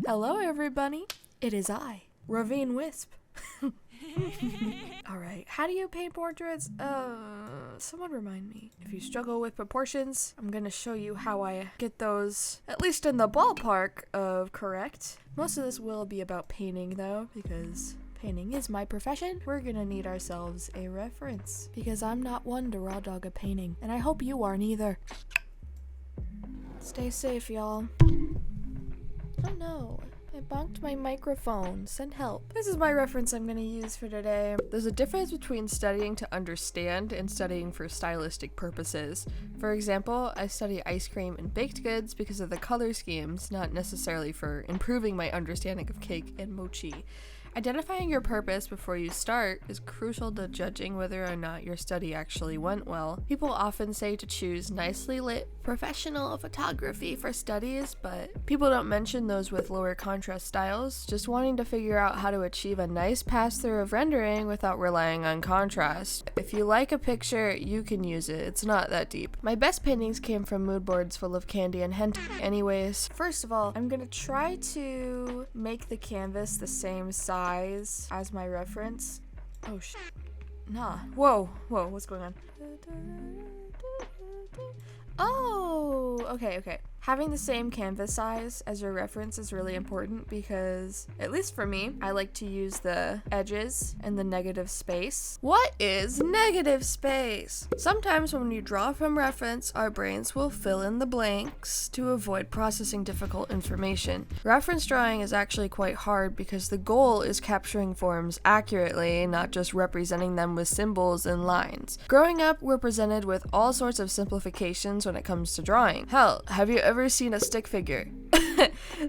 Hello everybody, it is I, Ravine Wisp. Alright, how do you paint portraits? Someone remind me. If you struggle with proportions, I'm gonna show you how I get those, at least in the ballpark of correct. Most of this will be about painting though, because painting is my profession. We're gonna need ourselves a reference, because I'm not one to raw dog a painting, and I hope you aren't either. Stay safe, y'all. Oh no, I bonked my microphone. Send help. This is my reference I'm gonna use for today. There's a difference between studying to understand and studying for stylistic purposes. For example, I study ice cream and baked goods because of the color schemes, not necessarily for improving my understanding of cake and mochi. Identifying your purpose before you start is crucial to judging whether or not your study actually went well. People often say to choose nicely lit professional photography for studies, but people don't mention those with lower contrast styles, just wanting to figure out how to achieve a nice pass-through of rendering without relying on contrast. If you like a picture, you can use it. It's not that deep. My best paintings came from mood boards full of candy and hentai. Anyways, first of all, I'm gonna try to make the canvas the same size as my reference. Oh shit. Nah. Whoa, what's going on? Oh, okay. Having the same canvas size as your reference is really important because, at least for me, I like to use the edges and the negative space. What is negative space? Sometimes when you draw from reference, our brains will fill in the blanks to avoid processing difficult information. Reference drawing is actually quite hard because the goal is capturing forms accurately, not just representing them with symbols and lines. Growing up, we're presented with all sorts of simplifications when it comes to drawing. Hell, have you ever seen a stick figure?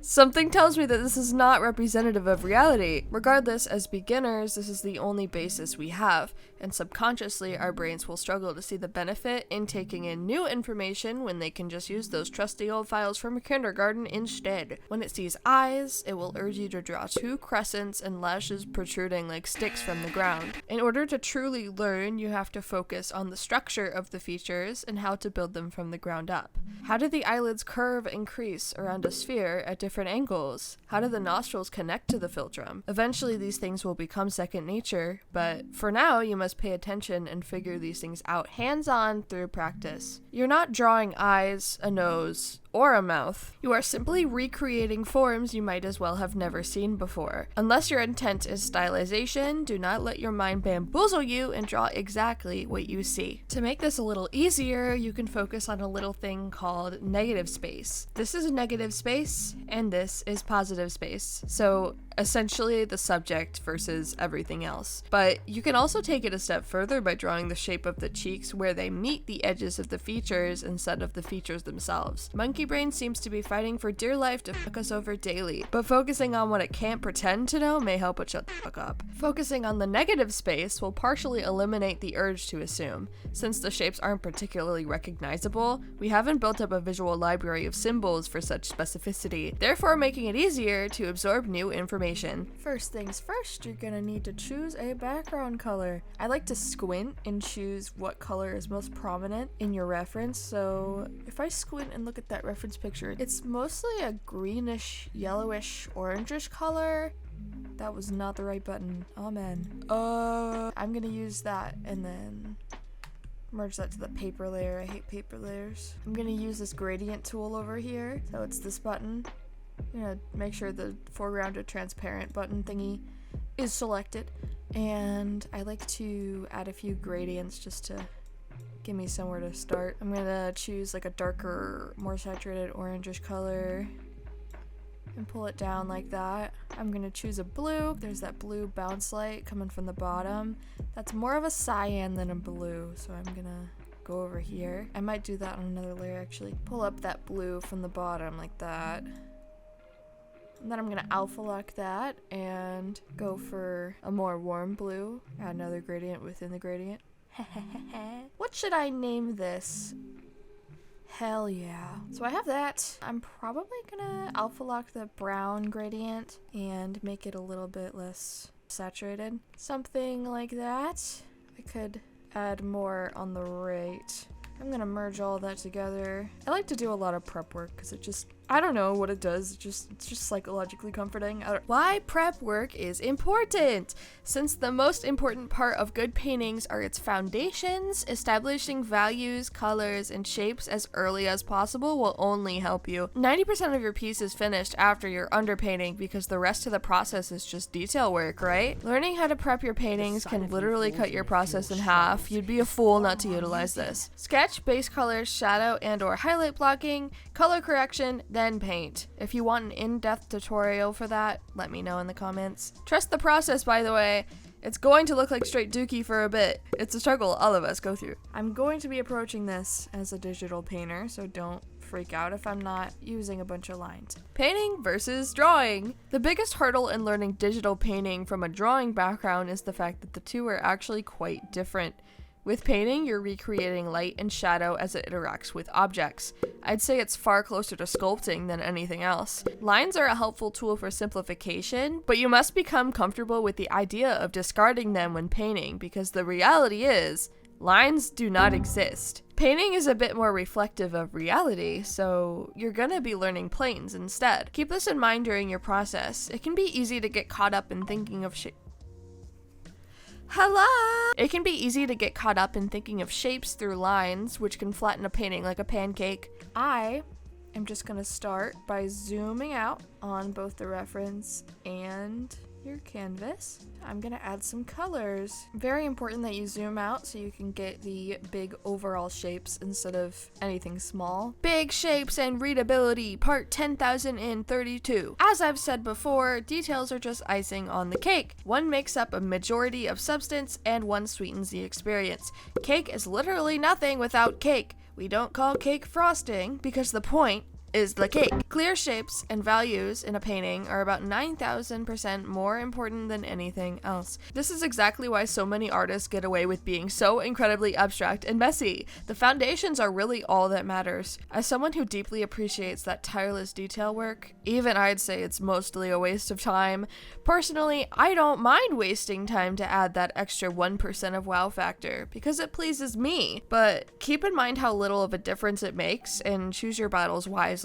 Something tells me that this is not representative of reality. Regardless, as beginners, this is the only basis we have, and subconsciously our brains will struggle to see the benefit in taking in new information when they can just use those trusty old files from kindergarten instead. When it sees eyes, it will urge you to draw two crescents and lashes protruding like sticks from the ground. In order to truly learn, you have to focus on the structure of the features and how to build them from the ground up. How do the eyelids curve and crease around a sphere at different angles? How do the nostrils connect to the philtrum? Eventually these things will become second nature, but for now you must pay attention and figure these things out hands-on through practice. You're not drawing eyes, a nose, or a mouth. You are simply recreating forms you might as well have never seen before. Unless your intent is stylization, do not let your mind bamboozle you and draw exactly what you see. To make this a little easier, you can focus on a little thing called negative space. This is negative space, and this is positive space. So essentially the subject versus everything else. But you can also take it a step further by drawing the shape of the cheeks where they meet the edges of the features instead of the features themselves. Monkey brain seems to be fighting for dear life to fuck us over daily, but focusing on what it can't pretend to know may help it shut the fuck up. Focusing on the negative space will partially eliminate the urge to assume. Since the shapes aren't particularly recognizable, we haven't built up a visual library of symbols for such specificity, therefore making it easier to absorb new information. First things first, you're gonna need to choose a background color. I like to squint and choose what color is most prominent in your reference, so if I squint and look at that reference picture, it's mostly a greenish, yellowish, orangish color. That was not the right button. Oh man. I'm gonna use that and then merge that to the paper layer. I hate paper layers. I'm gonna use this gradient tool over here. So it's this button. I'm gonna make sure the foreground or transparent button thingy is selected. And I like to add a few gradients just to give me somewhere to start. I'm gonna choose like a darker, more saturated orangish color and pull it down like that. I'm gonna choose a blue. There's that blue bounce light coming from the bottom. That's more of a cyan than a blue, so I'm gonna go over here. I might do that on another layer actually. Pull up that blue from the bottom like that. And then I'm gonna alpha lock that and go for a more warm blue. Add another gradient within the gradient. What should I name this? Hell yeah. So I have that. I'm probably gonna alpha lock the brown gradient and make it a little bit less saturated. Something like that. I could add more on the right. I'm gonna merge all that together. I like to do a lot of prep work because it just I don't know what it does. It's just psychologically comforting. Why prep work is important. Since the most important part of good paintings are its foundations, establishing values, colors, and shapes as early as possible will only help you. 90% of your piece is finished after you're underpainting because the rest of the process is just detail work, right? Learning how to prep your paintings can literally cut your process in half. You'd be a fool not to utilize this. Sketch, base colors, shadow, and/or highlight blocking, color correction, then paint. If you want an in-depth tutorial for that, let me know in the comments. Trust the process, by the way. It's going to look like straight dookie for a bit. It's a struggle all of us go through. I'm going to be approaching this as a digital painter, so don't freak out if I'm not using a bunch of lines. Painting versus drawing. The biggest hurdle in learning digital painting from a drawing background is the fact that the two are actually quite different. With painting, you're recreating light and shadow as it interacts with objects. I'd say it's far closer to sculpting than anything else. Lines are a helpful tool for simplification, but you must become comfortable with the idea of discarding them when painting, because the reality is, lines do not exist. Painting is a bit more reflective of reality, so you're gonna be learning planes instead. Keep this in mind during your process. It can be easy to get caught up in thinking of It can be easy to get caught up in thinking of shapes through lines, which can flatten a painting like a pancake. I am just gonna start by zooming out on both the reference and your canvas. I'm gonna add some colors. Very important that you zoom out so you can get the big overall shapes instead of anything small. Big shapes and readability, part 10,032. As I've said before, details are just icing on the cake. One makes up a majority of substance and one sweetens the experience. Cake is literally nothing without cake. We don't call cake frosting because the point is the cake. Clear shapes and values in a painting are about 9,000% more important than anything else. This is exactly why so many artists get away with being so incredibly abstract and messy. The foundations are really all that matters. As someone who deeply appreciates that tireless detail work, even I'd say it's mostly a waste of time. Personally, I don't mind wasting time to add that extra 1% of wow factor because it pleases me, but keep in mind how little of a difference it makes and choose your battles wisely.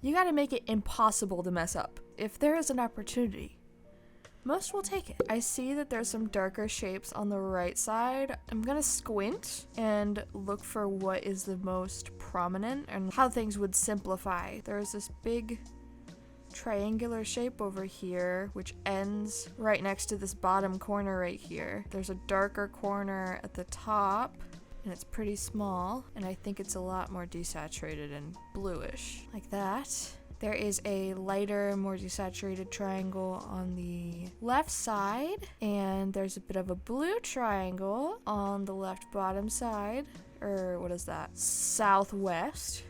You gotta make it impossible to mess up. If there is an opportunity, most will take it. I see that there's some darker shapes on the right side. I'm gonna squint and look for what is the most prominent and how things would simplify. There's this big triangular shape over here, which ends right next to this bottom corner right here. There's a darker corner at the top, and it's pretty small, and I think it's a lot more desaturated and bluish, like that. There is a lighter, more desaturated triangle on the left side, and there's a bit of a blue triangle on the left bottom side, or what is that? Southwest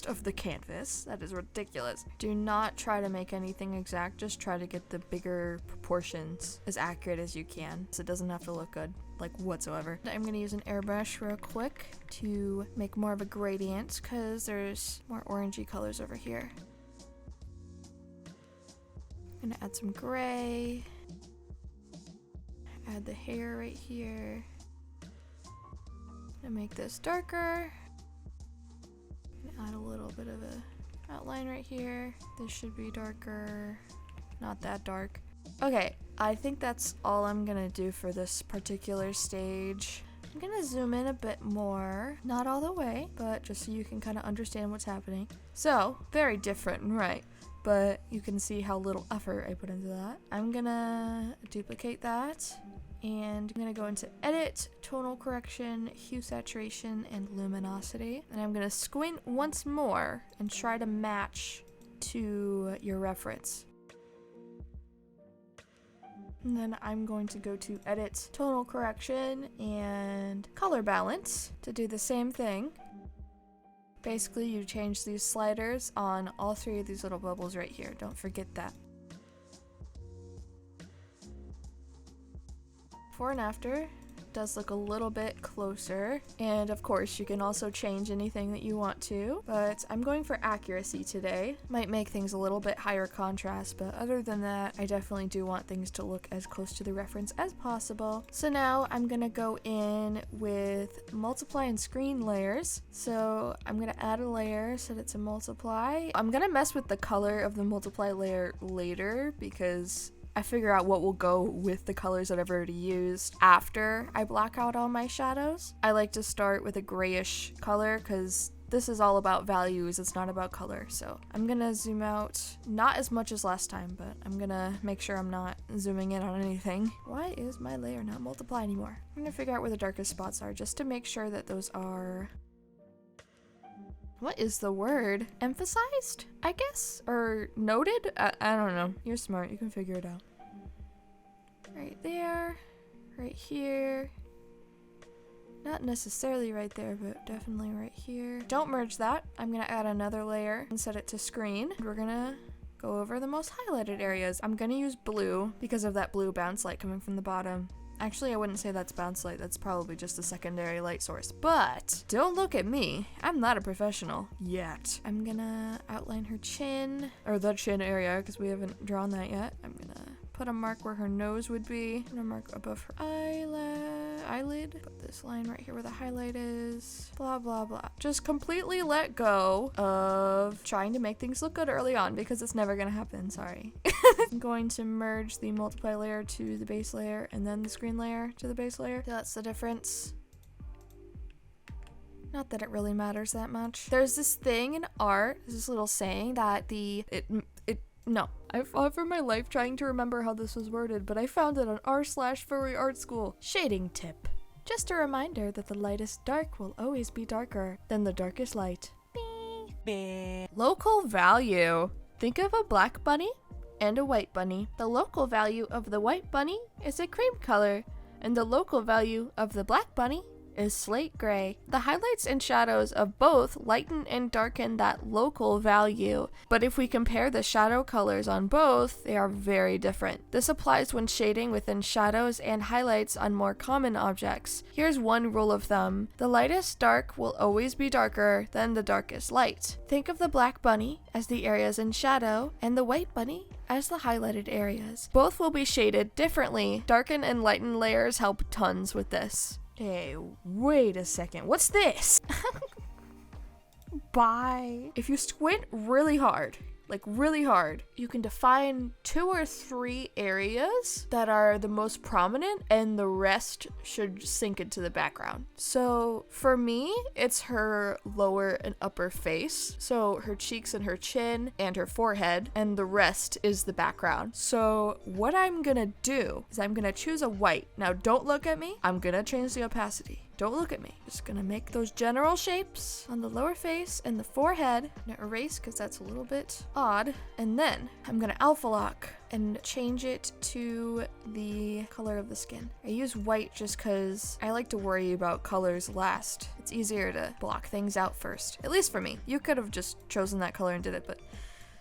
of the canvas. That is ridiculous. Do not try to make anything exact, just try to get the bigger proportions as accurate as you can, so it doesn't have to look good, like whatsoever. I'm gonna use an airbrush real quick to make more of a gradient because there's more orangey colors over here. I'm gonna add some gray, add the hair right here. To make this darker, add a little bit of a outline right here. This should be darker, not that dark. Okay, I think that's all I'm gonna do for this particular stage. I'm gonna zoom in a bit more, not all the way, but just so you can kind of understand what's happening. So, very different, right? But you can see how little effort I put into that. I'm gonna duplicate that. And I'm gonna go into edit, tonal correction, hue saturation, and luminosity. And I'm gonna squint once more and try to match to your reference. And then I'm going to go to edit, tonal correction, and color balance to do the same thing. Basically, you change these sliders on all three of these little bubbles right here. Don't forget that. Before and after, does look a little bit closer. And of course, you can also change anything that you want to, but I'm going for accuracy today. Might make things a little bit higher contrast, but other than that, I definitely do want things to look as close to the reference as possible. So now I'm gonna go in with multiply and screen layers. So I'm gonna add a layer, set it to multiply. I'm gonna mess with the color of the multiply layer later because I figure out what will go with the colors that I've already used after I block out all my shadows. I like to start with a grayish color because this is all about values, it's not about color. So I'm gonna zoom out, not as much as last time, but I'm gonna make sure I'm not zooming in on anything. Why is my layer not multiply anymore? I'm gonna figure out where the darkest spots are just to make sure that those are... What is the word? Emphasized, I guess? Or noted? I don't know. You're smart. You can figure it out. Right there. Right here. Not necessarily right there, but definitely right here. Don't merge that. I'm gonna add another layer and set it to screen. We're gonna go over the most highlighted areas. I'm gonna use blue because of that blue bounce light coming from the bottom. Actually, I wouldn't say that's bounce light. That's probably just a secondary light source. But don't look at me. I'm not a professional yet. I'm gonna outline her chin, or the chin area, because we haven't drawn that yet. I'm gonna put a mark where her nose would be. I'm gonna mark above her eyelid. Put this line right here where the highlight is. Blah, blah, blah. Just completely let go of trying to make things look good early on because it's never gonna happen. Sorry. I'm going to merge the multiply layer to the base layer and then the screen layer to the base layer. That's the difference. Not that it really matters that much. There's this thing in art, this little saying that no, I fought for my life trying to remember how this was worded, but I found it on r/furry art school. Shading tip. Just a reminder that the lightest dark will always be darker than the darkest light. Bing. Local value. Think of a black bunny and a white bunny. The local value of the white bunny is a cream color, and the local value of the black bunny is slate gray. The highlights and shadows of both lighten and darken that local value, but if we compare the shadow colors on both, they are very different. This applies when shading within shadows and highlights on more common objects. Here's one rule of thumb. The lightest dark will always be darker than the darkest light. Think of the black bunny as the areas in shadow and the white bunny as the highlighted areas. Both will be shaded differently. Darken and lighten layers help tons with this. Hey, wait a second. What's this? Bye. If you squint really hard, like really hard, you can define 2 or 3 areas that are the most prominent and the rest should sink into the background. So for me, it's her lower and upper face. So her cheeks and her chin and her forehead, and the rest is the background. So what I'm gonna do is I'm gonna choose a white. Now don't look at me. I'm gonna change the opacity. Don't look at me. Just gonna make those general shapes on the lower face and the forehead. I'm gonna erase because that's a little bit odd. And then I'm gonna alpha lock and change it to the color of the skin. I use white just because I like to worry about colors last. It's easier to block things out first. At least for me. You could have just chosen that color and did it, but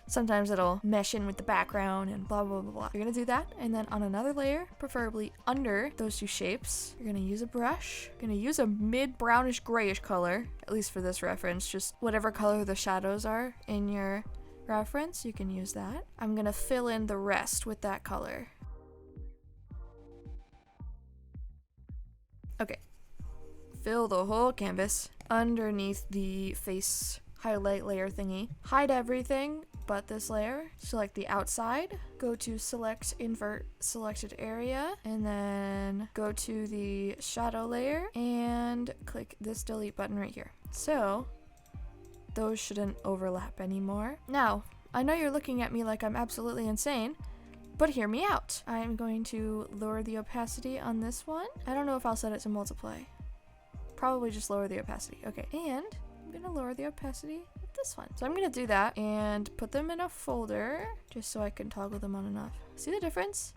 sometimes it'll mesh in with the background and blah, blah, blah, blah. You're gonna do that, and then on another layer, preferably under those 2 shapes, you're gonna use a brush. You're gonna use a mid-brownish grayish color, at least for this reference, just whatever color the shadows are in your reference, you can use that. I'm gonna fill in the rest with that color. Okay. Fill the whole canvas underneath the face highlight layer thingy. Hide everything but this layer. Select the outside, go to select invert selected area, and then go to the shadow layer and click this delete button right here. So those shouldn't overlap anymore. Now, I know you're looking at me like I'm absolutely insane, but hear me out. I'm going to lower the opacity on this one. I don't know if I'll set it to multiply. Probably just lower the opacity. Okay, and I'm gonna lower the opacity of this one. So I'm gonna do that and put them in a folder just so I can toggle them on and off. See the difference?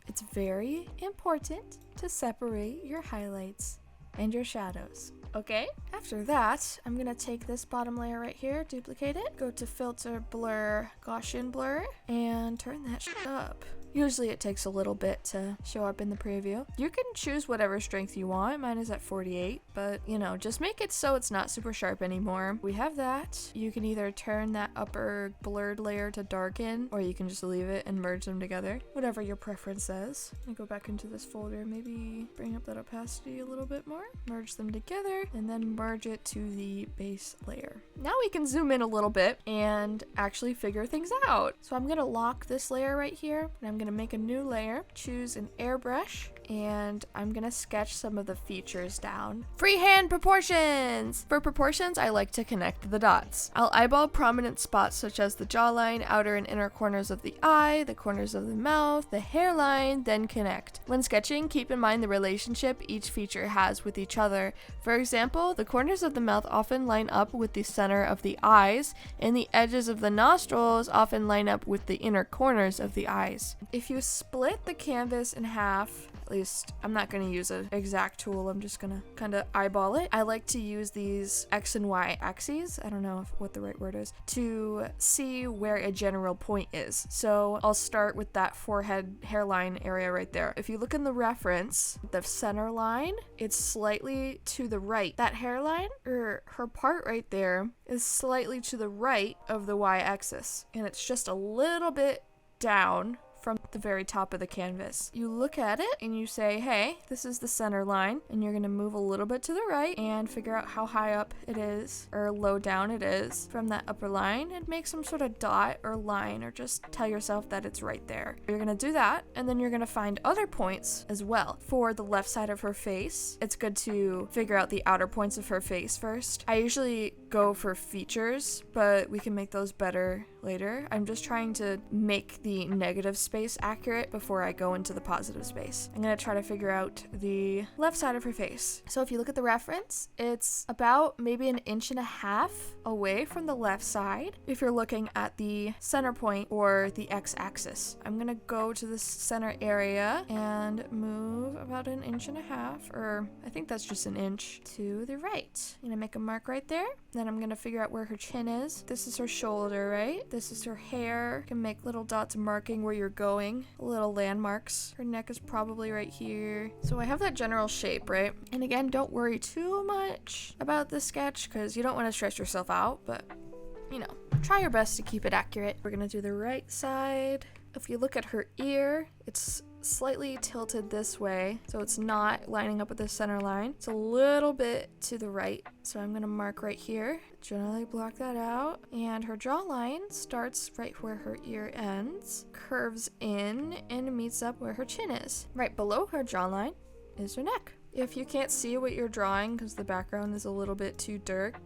It's very important to separate your highlights and your shadows, okay? After that, I'm gonna take this bottom layer right here, duplicate it, go to filter, blur, Gaussian blur, and turn that shit up. Usually it takes a little bit to show up in the preview. You can choose whatever strength you want. Mine is at 48, but you know, just make it so it's not super sharp anymore. We have that. You can either turn that upper blurred layer to darken, or you can just leave it and merge them together. Whatever your preference says. I go back into this folder, maybe bring up that opacity a little bit more, merge them together, and then merge it to the base layer. Now we can zoom in a little bit and actually figure things out. So I'm gonna lock this layer right here, and I'm gonna make a new layer, choose an airbrush, and I'm gonna sketch some of the features down. Freehand proportions! For proportions, I like to connect the dots. I'll eyeball prominent spots such as the jawline, outer and inner corners of the eye, the corners of the mouth, the hairline, then connect. When sketching, keep in mind the relationship each feature has with each other. For example, the corners of the mouth often line up with the center of the eyes, and the edges of the nostrils often line up with the inner corners of the eyes. If you split the canvas in half, at least I'm not going to use an exact tool, I'm just going to kind of eyeball it. I like to use these X and Y axes, I don't know what the right word is, to see where a general point is. So I'll start with that forehead hairline area right there. If you look in the reference, the center line, it's slightly to the right. That hairline, or her part right there, is slightly to the right of the Y axis, and it's just a little bit down from the very top of the canvas. You look at it and you say, hey, this is the center line, and you're gonna move a little bit to the right and figure out how high up it is or low down it is from that upper line, and make some sort of dot or line, or just tell yourself that it's right there. You're gonna do that, and then you're gonna find other points as well. For the left side of her face, it's good to figure out the outer points of her face first. I usually go for features, but we can make those better later. I'm just trying to make the negative space accurate before I go into the positive space. I'm gonna try to figure out the left side of her face. So if you look at the reference, it's about maybe 1.5 inches away from the left side if you're looking at the center point or the x-axis. I'm gonna go to the center area and move about 1.5 inches, or I think that's just 1 inch, to the right. I'm gonna make a mark right there. Then I'm gonna figure out where her chin is. This is her shoulder, right? This is her hair. You can make little dots marking where you're going, little landmarks. Her neck is probably right here. So I have that general shape, right? And again, don't worry too much about the sketch because you don't want to stress yourself out, but you know, try your best to keep it accurate. We're gonna do the right side. If you look at her ear, it's slightly tilted this way, so it's not lining up with the center line. It's a little bit to the right, so I'm gonna mark right here, generally block that out. And her jawline starts right where her ear ends, curves in, and meets up where her chin is. Right below her jawline is her neck. If you can't see what you're drawing because the background is a little bit too dark,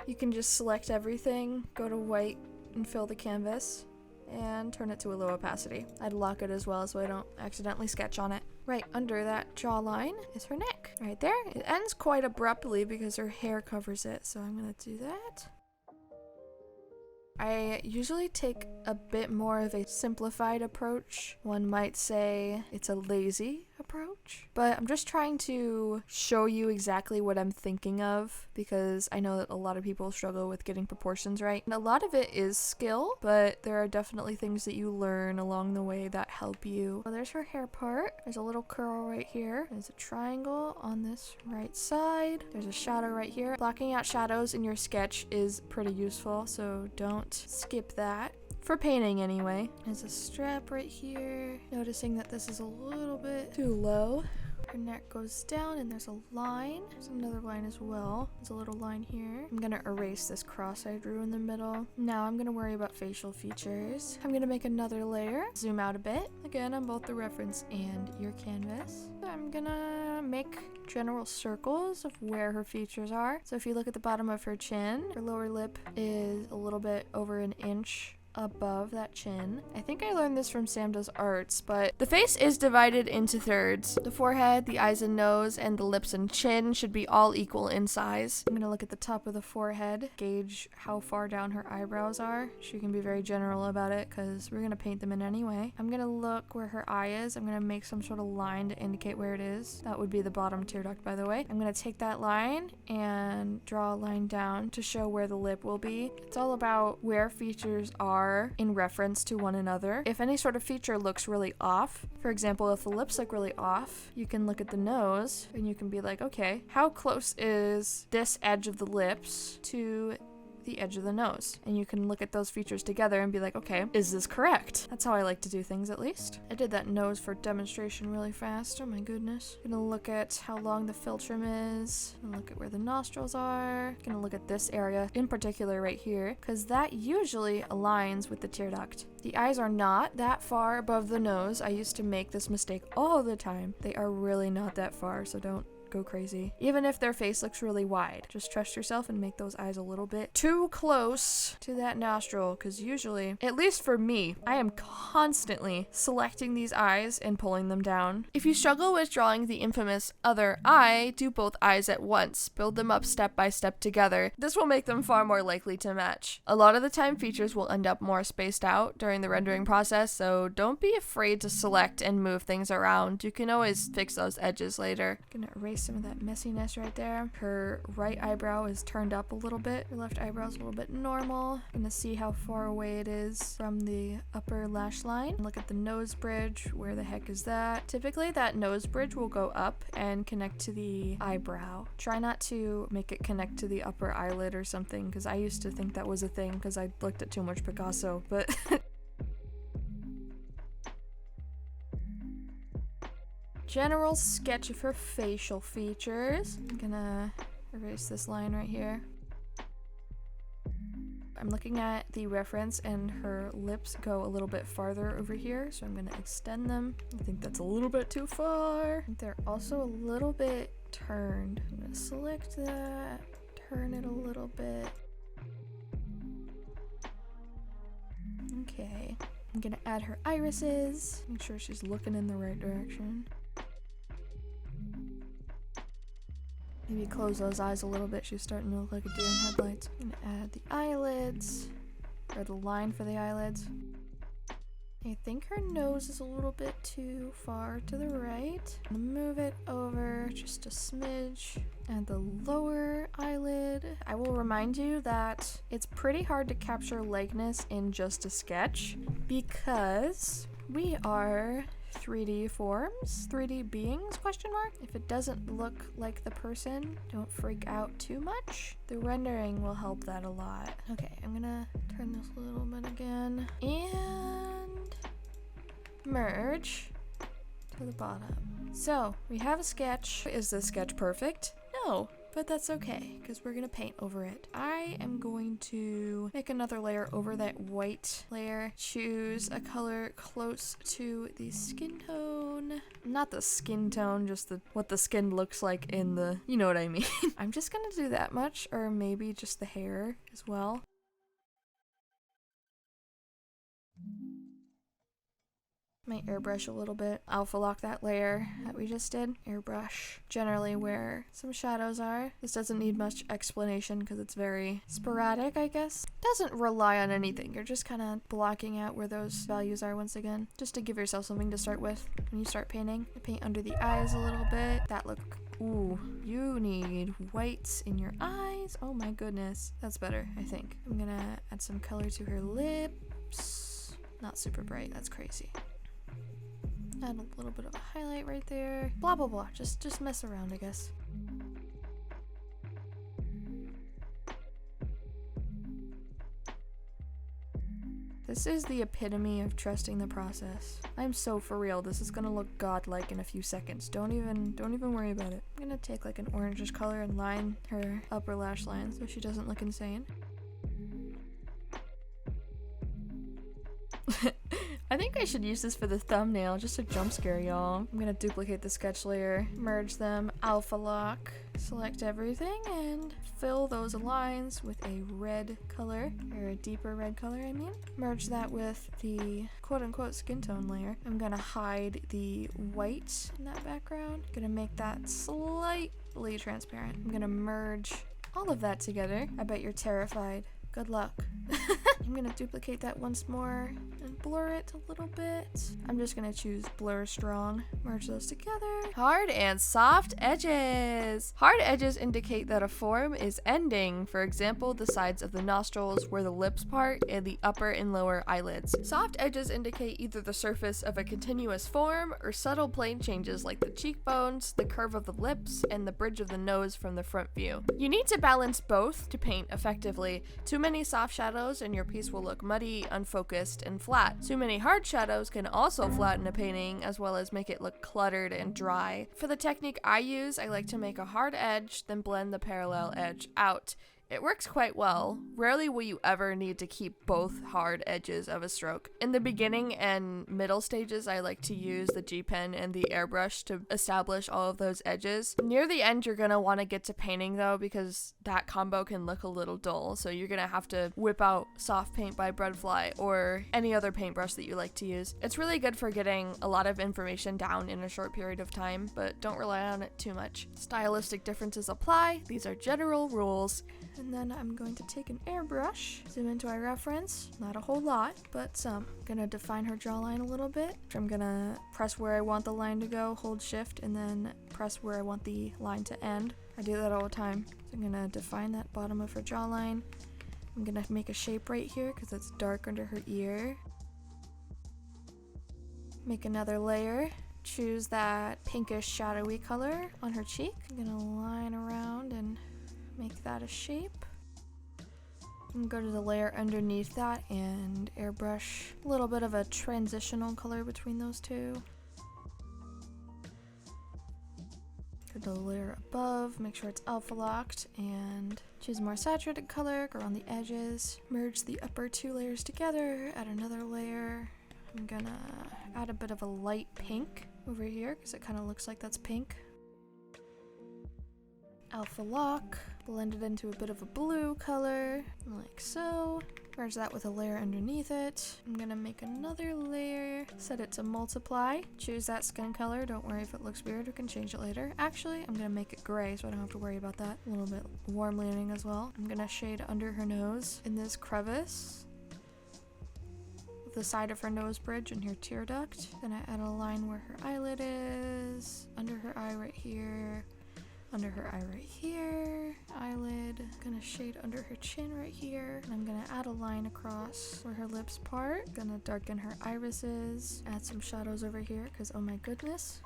you can just select everything, go to white, and fill the canvas, and turn it to a low opacity. I'd lock it as well so I don't accidentally sketch on it. Right under that jawline is her neck. Right there. It ends quite abruptly because her hair covers it, so I'm gonna do that. I usually take a bit more of a simplified approach. One might say it's a lazy approach, but I'm just trying to show you exactly what I'm thinking of because I know that a lot of people struggle with getting proportions right. And a lot of it is skill, but there are definitely things that you learn along the way that help you. So there's her hair part. There's a little curl right here. There's a triangle on this right side. There's a shadow right here. Blocking out shadows in your sketch is pretty useful, so don't skip that. For painting anyway. There's a strap right here. Noticing that this is a little bit too low. Her neck goes down and there's a line. There's another line as well. There's a little line here. I'm gonna erase this cross I drew in the middle. Now I'm gonna worry about facial features. I'm gonna make another layer. Zoom out a bit. Again, on both the reference and your canvas. I'm gonna make general circles of where her features are. So if you look at the bottom of her chin, her lower lip is a little bit over 1 inch above that chin. I think I learned this from Sam Does Arts, but the face is divided into thirds. The forehead, the eyes and nose, and the lips and chin should be all equal in size. I'm gonna look at the top of the forehead, gauge how far down her eyebrows are. She can be very general about it because we're gonna paint them in anyway. I'm gonna look where her eye is. I'm gonna make some sort of line to indicate where it is. That would be the bottom tear duct, by the way. I'm gonna take that line and draw a line down to show where the lip will be. It's all about where features are are in reference to one another. If any sort of feature looks really off, for example, if the lips look really off, you can look at the nose and you can be like, okay, how close is this edge of the lips to the edge of the nose? And you can look at those features together and be like, okay, is this correct? That's how I like to do things, at least. I did that nose for demonstration really fast. Oh my goodness. Gonna look at how long the philtrum is. Gonna look at where the nostrils are. Gonna look at this area in particular right here, because that usually aligns with the tear duct. The eyes are not that far above the nose. I used to make this mistake all the time. They are really not that far, so don't go crazy. Even if their face looks really wide, just trust yourself and make those eyes a little bit too close to that nostril, because usually, at least for me, I am constantly selecting these eyes and pulling them down. If you struggle with drawing the infamous other eye, do both eyes at once. Build them up step by step together. This will make them far more likely to match. A lot of the time, features will end up more spaced out during the rendering process, so don't be afraid to select and move things around. You can always fix those edges later. I'm gonna erase some of that messiness right there. Her right eyebrow is turned up a little bit. Her left eyebrow is a little bit normal. I'm gonna see how far away it is from the upper lash line. Look at the nose bridge. Where the heck is that? Typically that nose bridge will go up and connect to the eyebrow. Try not to make it connect to the upper eyelid or something, because I used to think that was a thing because I looked at too much Picasso, but general sketch of her facial features. I'm gonna erase this line right here. I'm looking at the reference and her lips go a little bit farther over here, so I'm gonna extend them. I think that's a little bit too far. They're also a little bit turned. I'm gonna select that, turn it a little bit. Okay. I'm gonna add her irises. Make sure she's looking in the right direction. Maybe close those eyes a little bit. She's starting to look like a deer in headlights. I'm gonna add the eyelids, or the line for the eyelids. I think her nose is a little bit too far to the right. I'm gonna move it over just a smidge. Add the lower eyelid. I will remind you that it's pretty hard to capture likeness in just a sketch because we are 3D forms, 3D beings, question mark? If it doesn't look like the person, don't freak out too much. The rendering will help that a lot. Okay, I'm gonna turn this a little bit again and merge to the bottom. So we have a sketch. Is this sketch perfect? No. But that's okay, because we're gonna paint over it. I am going to make another layer over that white layer. Choose a color close to the skin tone. Not the skin tone, just what the skin looks like in the, you know what I mean. I'm just gonna do that much, or maybe just the hair as well. Might airbrush a little bit. Alpha lock that layer that we just did. Airbrush generally where some shadows are. This doesn't need much explanation because it's very sporadic, I guess. Doesn't rely on anything. You're just kind of blocking out where those values are once again, just to give yourself something to start with when you start painting. Paint under the eyes a little bit. That look. Ooh, you need whites in your eyes. Oh my goodness. That's better, I think. I'm gonna add some color to her lips. Not super bright. That's crazy. Add a little bit of a highlight right there. Blah, blah, blah. Just mess around, I guess. This is the epitome of trusting the process. I'm so for real. This is gonna look godlike in a few seconds. Don't even worry about it. I'm gonna take like an orangish color and line her upper lash line so she doesn't look insane. I think I should use this for the thumbnail, just to jump scare y'all. I'm gonna duplicate the sketch layer, merge them, alpha lock, select everything, and fill those lines with a red color, or a deeper red color, I mean. Merge that with the quote-unquote skin tone layer. I'm gonna hide the white in that background. Gonna make that slightly transparent. I'm gonna merge all of that together. I bet you're terrified Good luck. I'm gonna duplicate that once more and blur it a little bit. I'm just gonna choose blur strong. Merge those together. Hard and soft edges. Hard edges indicate that a form is ending. For example, the sides of the nostrils where the lips part and the upper and lower eyelids. Soft edges indicate either the surface of a continuous form or subtle plane changes like the cheekbones, the curve of the lips, and the bridge of the nose from the front view. You need to balance both to paint effectively. Too many soft shadows and your piece will look muddy, unfocused, and flat. Too many hard shadows can also flatten a painting as well as make it look cluttered and dry. For the technique I use, I like to make a hard edge, then blend the parallel edge out. It works quite well. Rarely will you ever need to keep both hard edges of a stroke. In the beginning and middle stages, I like to use the G pen and the airbrush to establish all of those edges. Near the end, you're gonna want to get to painting though, because that combo can look a little dull. So you're gonna have to whip out Soft Paint by Breadfly or any other paintbrush that you like to use. It's really good for getting a lot of information down in a short period of time, but don't rely on it too much. Stylistic differences apply. These are general rules. And then I'm going to take an airbrush, zoom into my reference, not a whole lot, but some. I'm gonna define her jawline a little bit. I'm gonna press where I want the line to go, hold shift, and then press where I want the line to end. I do that all the time. So I'm gonna define that bottom of her jawline. I'm gonna make a shape right here because it's dark under her ear. Make another layer. Choose that pinkish shadowy color on her cheek. I'm gonna line around and make that a shape. And go to the layer underneath that and airbrush a little bit of a transitional color between those two. Go to the layer above, make sure it's alpha locked, and choose a more saturated color, go around the edges, merge the upper two layers together, add another layer. I'm gonna add a bit of a light pink over here because it kind of looks like that's pink. Alpha lock, blend it into a bit of a blue color, like so. Merge that with a layer underneath it. I'm gonna make another layer, set it to multiply. Choose that skin color, don't worry if it looks weird, we can change it later. Actually, I'm gonna make it gray so I don't have to worry about that. A little bit warm leaning as well. I'm gonna shade under her nose in this crevice, the side of her nose bridge and her tear duct. Then I add a line where her eyelid is, under her eye right here, under her eye right here, eyelid. Gonna shade under her chin right here. And I'm gonna add a line across where her lips part. Gonna darken her irises. Add some shadows over here because oh my goodness.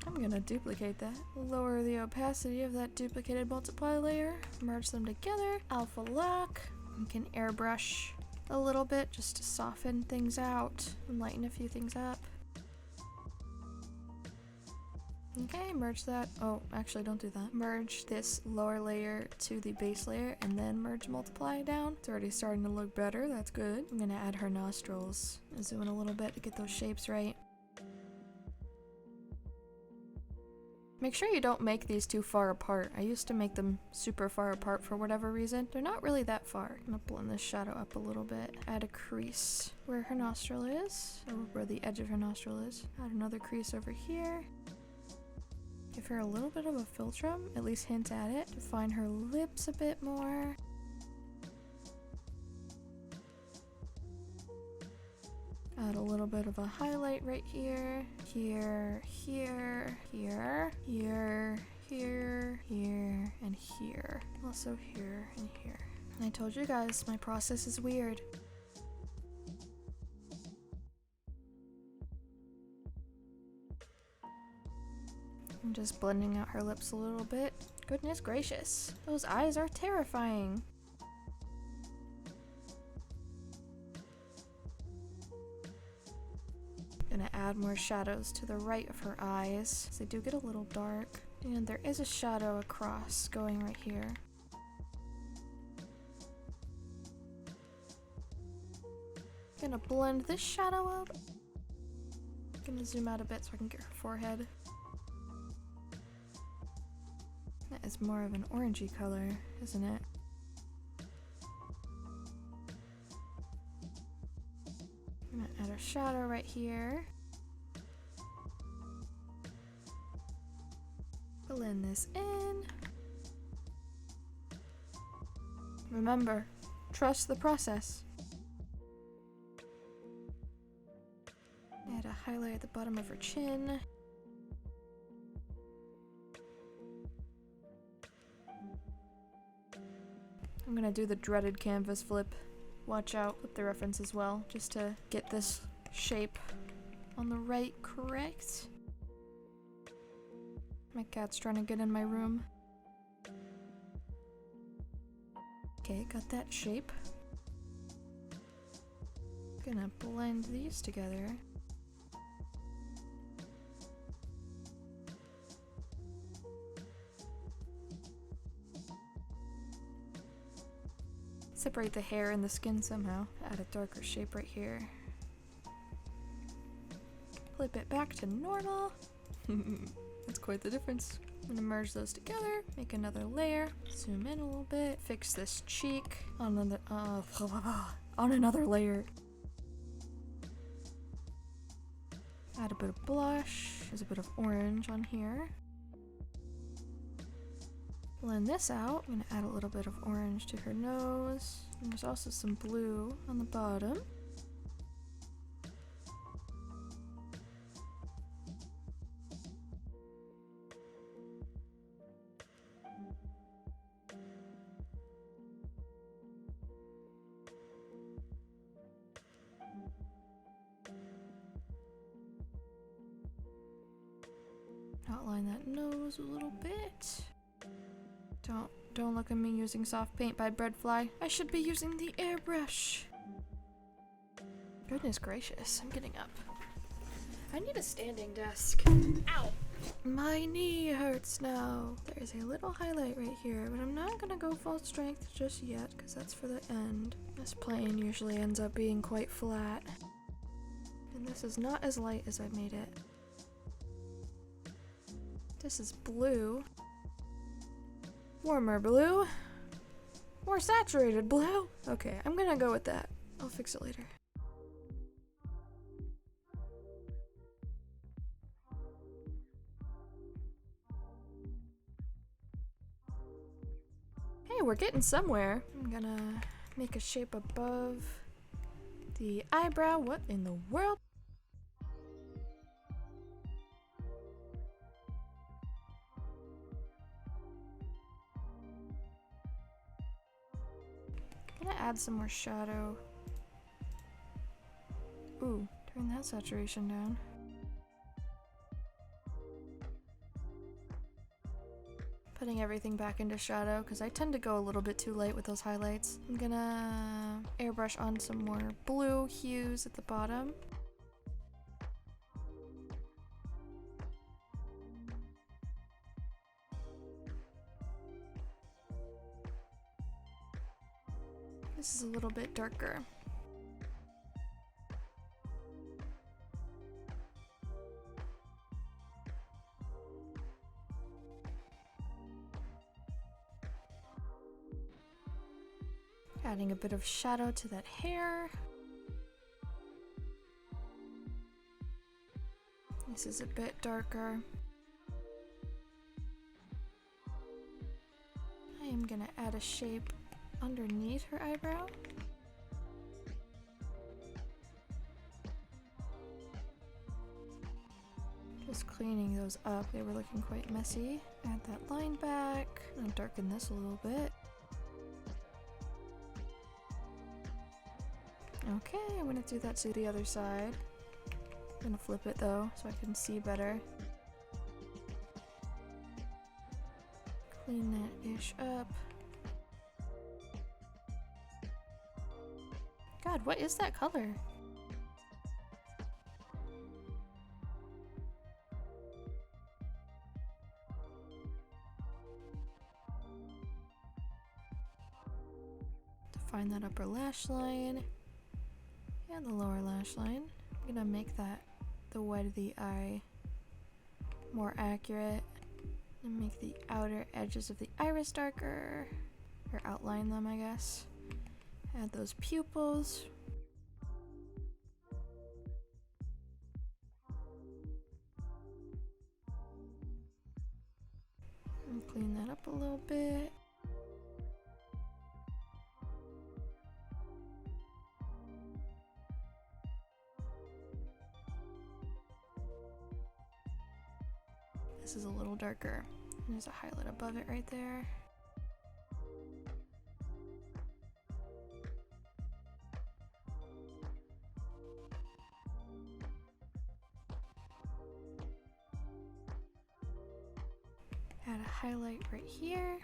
I'm gonna duplicate that. Lower the opacity of that duplicated multiply layer. Merge them together. Alpha lock. You can airbrush a little bit just to soften things out and lighten a few things up. Okay, merge that. Oh, actually don't do that. Merge this lower layer to the base layer and then merge multiply down. It's already starting to look better, that's good. I'm gonna add her nostrils. Zoom in a little bit to get those shapes right. Make sure you don't make these too far apart. I used to make them super far apart for whatever reason. They're not really that far. I'm gonna blend this shadow up a little bit. Add a crease where her nostril is, or where the edge of her nostril is. Add another crease over here. Give her a little bit of a philtrum, at least hint at it. Define her lips a bit more. Add a little bit of a highlight right here, here, here, here, here, here, here, and here. Also here and here. I told you guys, my process is weird. I'm just blending out her lips a little bit. Goodness gracious, those eyes are terrifying. Gonna add more shadows to the right of her eyes, because they do get a little dark. And there is a shadow across going right here. Gonna blend this shadow up. Gonna zoom out a bit so I can get her forehead. That is more of an orangey color, isn't it? I'm gonna add a shadow right here. Blend this in. Remember, trust the process. Add a highlight at the bottom of her chin. I'm gonna do the dreaded canvas flip. Watch out with the reference as well, just to get this shape on the right correct. My cat's trying to get in my room. Okay, got that shape. Gonna blend these together. Separate the hair and the skin somehow. Add a darker shape right here. Flip it back to normal. That's quite the difference. I'm gonna merge those together, make another layer, zoom in a little bit, fix this cheek on another layer. Add a bit of blush. There's a bit of orange on here. Blend this out. I'm gonna add a little bit of orange to her nose. And there's also some blue on the bottom. Outline that nose a little bit. Don't look at me using soft paint by Breadfly. I should be using the airbrush. Goodness gracious, I'm getting up. I need a standing desk. Ow! My knee hurts now. There's a little highlight right here, but I'm not gonna go full strength just yet, because that's for the end. This plane usually ends up being quite flat. And this is not as light as I made it. This is blue. Warmer blue. More saturated blue. Okay, I'm gonna go with that. I'll fix it later. Hey, we're getting somewhere. I'm gonna make a shape above the eyebrow. What in the world? I'm gonna add some more shadow. Ooh, turn that saturation down. Putting everything back into shadow because I tend to go a little bit too light with those highlights. I'm gonna airbrush on some more blue hues at the bottom. This is a little bit darker. Adding a bit of shadow to that hair. This is a bit darker. I am gonna add a shape underneath her eyebrow. Just cleaning those up, they were looking quite messy. Add that line back, and darken this a little bit. Okay, I'm gonna do that to the other side. I'm gonna flip it though, so I can see better. Clean that ish up. God, what is that color? Define that upper lash line and the lower lash line. I'm gonna make that the white of the eye more accurate and make the outer edges of the iris darker, or outline them, I guess. Add those pupils. Clean that up a little bit. This is a little darker. There's a highlight above it right there. Add a highlight right here.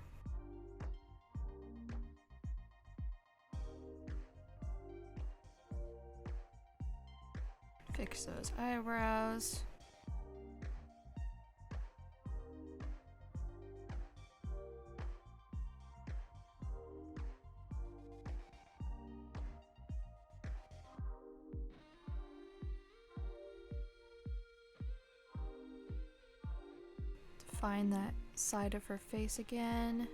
Fix those eyebrows. Define that side of her face again.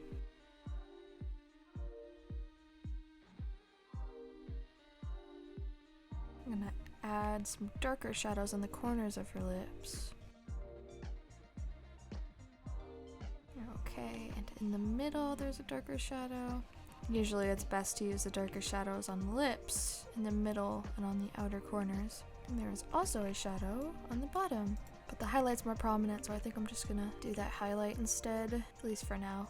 I'm gonna add some darker shadows on the corners of her lips. Okay, and in the middle there's a darker shadow. Usually it's best to use the darker shadows on the lips, in the middle, and on the outer corners. And there's also a shadow on the bottom. But the highlight's more prominent, so I think I'm just gonna do that highlight instead, at least for now.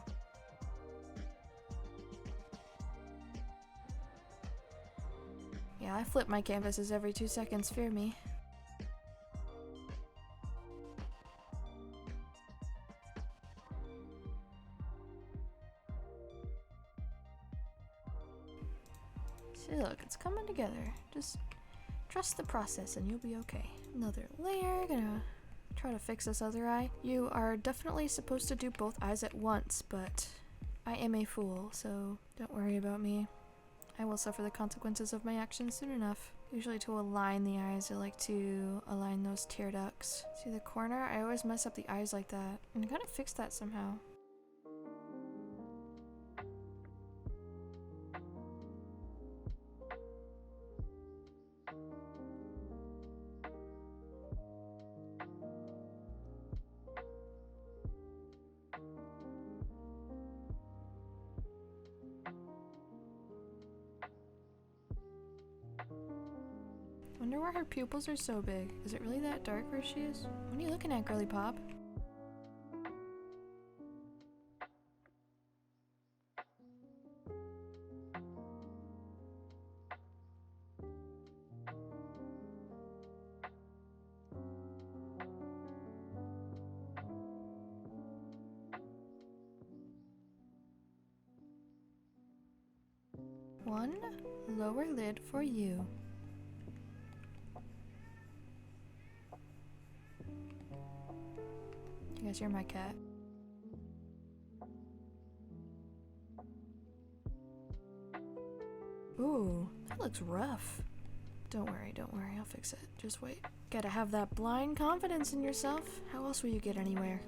Yeah, I flip my canvases every 2 seconds, fear me. See, look, it's coming together. Just trust the process and you'll be okay. Another layer, gonna try to fix this other eye. You are definitely supposed to do both eyes at once, but I am a fool, so don't worry about me. I will suffer the consequences of my actions soon enough. Usually to align the eyes, I like to align those tear ducts. See the corner? I always mess up the eyes like that. And I gotta fix that somehow. Wonder why her pupils are so big. Is it really that dark where she is? What are you looking at, girly pop? One lower lid for you. I guess you're my cat. Ooh, that looks rough. Don't worry, I'll fix it. Just wait. Gotta have that blind confidence in yourself. How else will you get anywhere?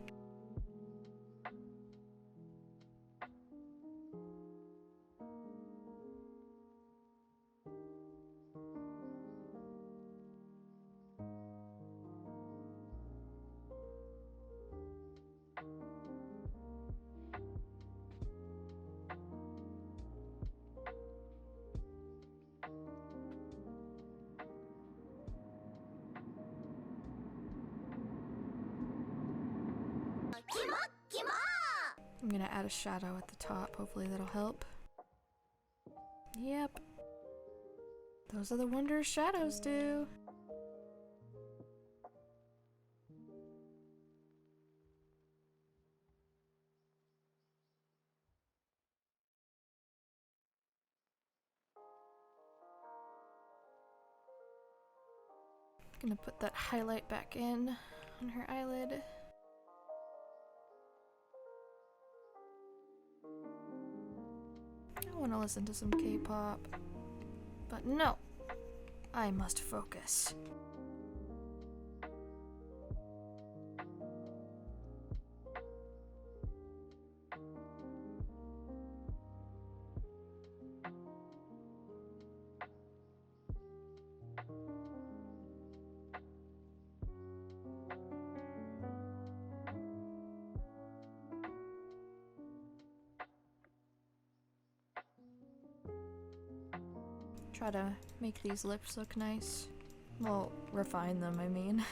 I'm gonna add a shadow at the top, hopefully that'll help. Yep. Those are the wondrous shadows do. Gonna put that highlight back in on her eyelid. I want to listen to some K-pop, but no, I must focus. Try to make these lips look nice. Well, refine them, I mean.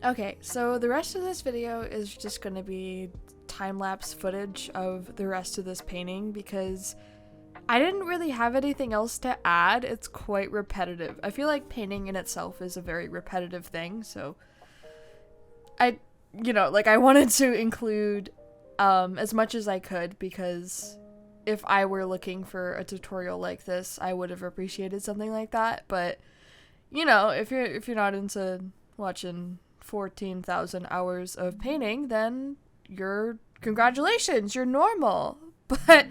Okay, so the rest of this video is just gonna be time-lapse footage of the rest of this painting because I didn't really have anything else to add. It's quite repetitive. I feel like painting in itself is a very repetitive thing, so I wanted to include as much as I could because if I were looking for a tutorial like this, I would have appreciated something like that, but you know, if you're not into watching 14,000 hours of painting, then congratulations, you're normal. But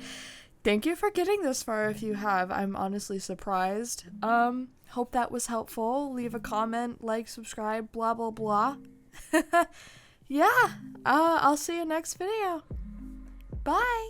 thank you for getting this far if you have. I'm honestly surprised. Hope that was helpful. Leave a comment, like, subscribe, blah, blah, blah. Yeah, I'll see you next video. Bye!